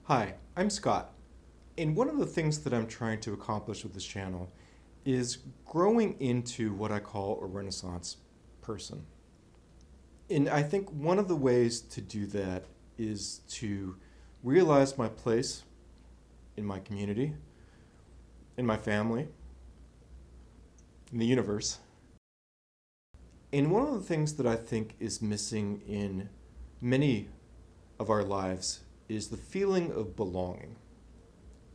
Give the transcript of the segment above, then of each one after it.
Hi, I'm Scott, and one of the things that I'm trying to accomplish with this channel is growing into what I call a Renaissance person. And I think one of the ways to do that is to realize my place in my community, in my family, in the universe. And one of the things that I think is missing in many of our lives is the feeling of belonging.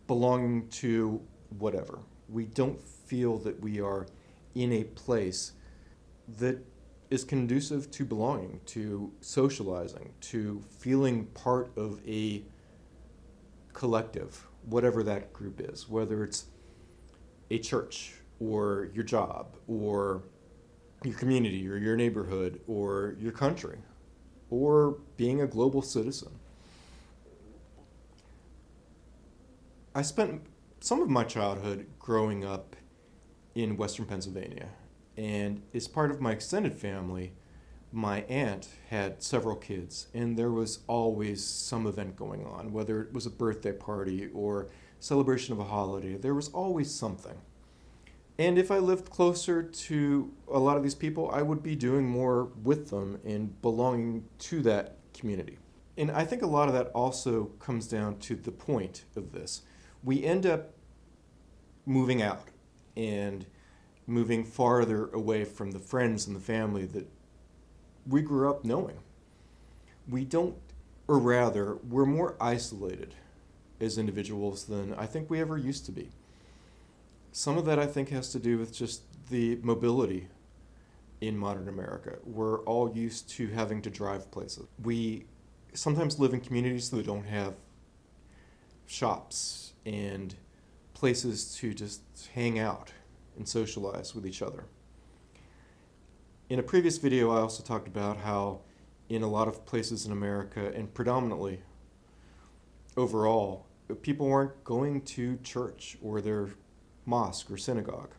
Belonging to whatever. We don't feel that we are in a place that is conducive to belonging, to socializing, to feeling part of a collective, whatever that group is, whether it's a church or your job or your community or your neighborhood or your country or being a global citizen. I spent some of my childhood growing up in Western Pennsylvania, and as part of my extended family, my aunt had several kids, and there was always some event going on, whether it was a birthday party or celebration of a holiday. There was always something. And if I lived closer to a lot of these people, I would be doing more with them and belonging to that community. And I think a lot of that also comes down to the point of this. We end up moving out and moving farther away from the friends and the family that we grew up knowing. We don't, or rather, we're more isolated as individuals than I think we ever used to be. Some of that I think has to do with just the mobility in modern America. We're all used to having to drive places. We sometimes live in communities that don't have shops and places to just hang out and socialize with each other. In a previous video, I also talked about how in a lot of places in America, and predominantly overall, people weren't going to church or their mosque or synagogue.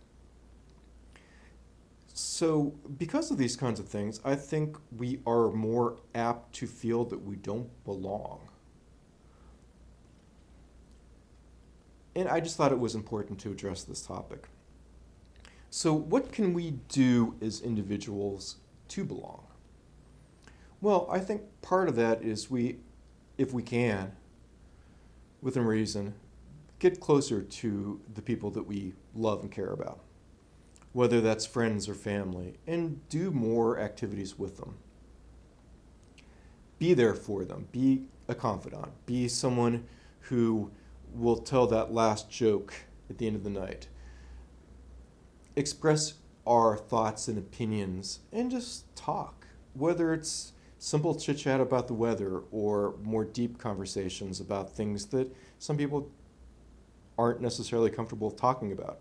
So because of these kinds of things, I think we are more apt to feel that we don't belong. And I just thought it was important to address this topic. So what can we do as individuals to belong? Well, I think part of that is if we can, within reason, get closer to the people that we love and care about, whether that's friends or family, and do more activities with them. Be there for them. Be a confidant. Be someone who will tell that last joke at the end of the night. Express our thoughts and opinions and just talk, whether it's simple chit-chat about the weather or more deep conversations about things that some people aren't necessarily comfortable talking about.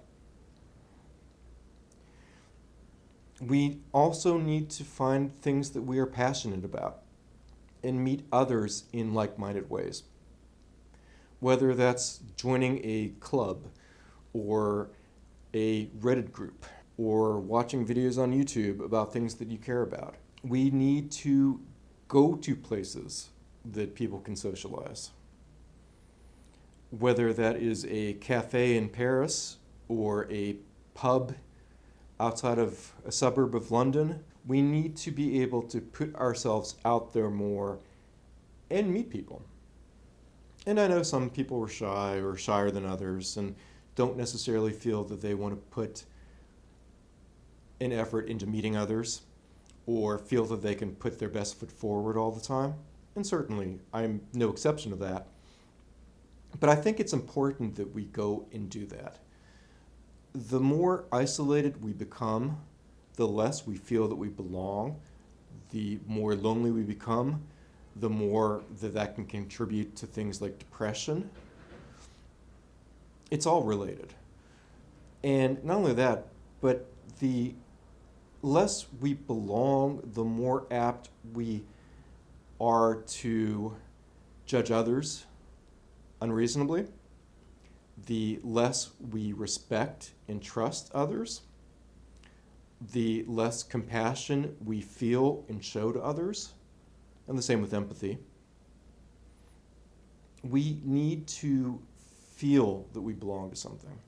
We also need to find things that we are passionate about and meet others in like-minded ways. Whether that's joining a club or a Reddit group or watching videos on YouTube about things that you care about. We need to go to places that people can socialize. Whether that is a cafe in Paris or a pub outside of a suburb of London, we need to be able to put ourselves out there more and meet people. And I know some people are shy or shyer than others and don't necessarily feel that they want to put an effort into meeting others or feel that they can put their best foot forward all the time. And certainly, I'm no exception to that. But I think it's important that we go and do that. The more isolated we become, the less we feel that we belong, the more lonely we become, the more that can contribute to things like depression. It's all related. And not only that, but the less we belong, the more apt we are to judge others unreasonably, the less we respect and trust others, the less compassion we feel and show to others, and the same with empathy. We need to feel that we belong to something.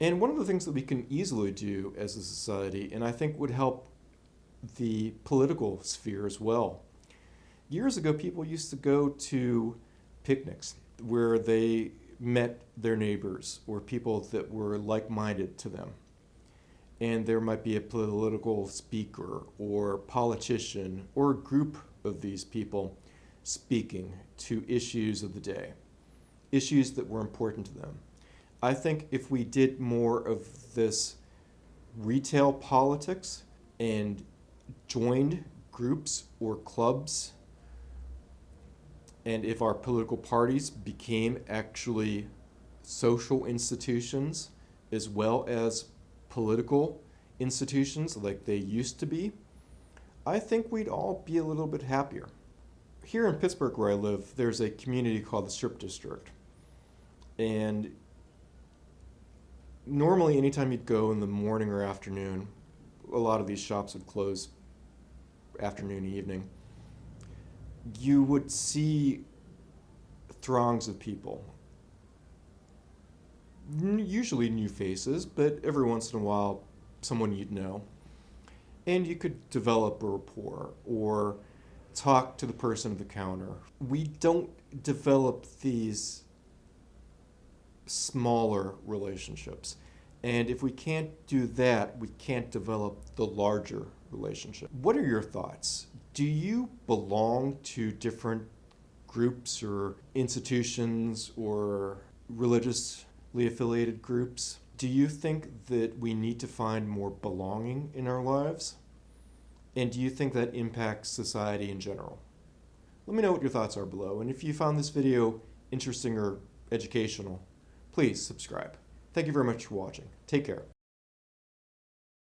And one of the things that we can easily do as a society, and I think would help the political sphere as well. Years ago, people used to go to picnics where they met their neighbors or people that were like-minded to them. And there might be a political speaker or politician or a group of these people speaking to issues of the day, issues that were important to them. I think if we did more of this retail politics and joined groups or clubs, and if our political parties became actually social institutions as well as political institutions like they used to be, I think we'd all be a little bit happier. Here in Pittsburgh, where I live, there's a community called the Strip District. And normally, anytime you'd go in the morning or afternoon, a lot of these shops would close afternoon, evening. You would see throngs of people. Usually new faces, but every once in a while, someone you'd know. And you could develop a rapport or talk to the person at the counter. We don't develop these smaller relationships. And if we can't do that, we can't develop the larger relationship. What are your thoughts? Do you belong to different groups or institutions or religiously affiliated groups? Do you think that we need to find more belonging in our lives? And do you think that impacts society in general? Let me know what your thoughts are below. And if you found this video interesting or educational, please subscribe. Thank you very much for watching. Take care.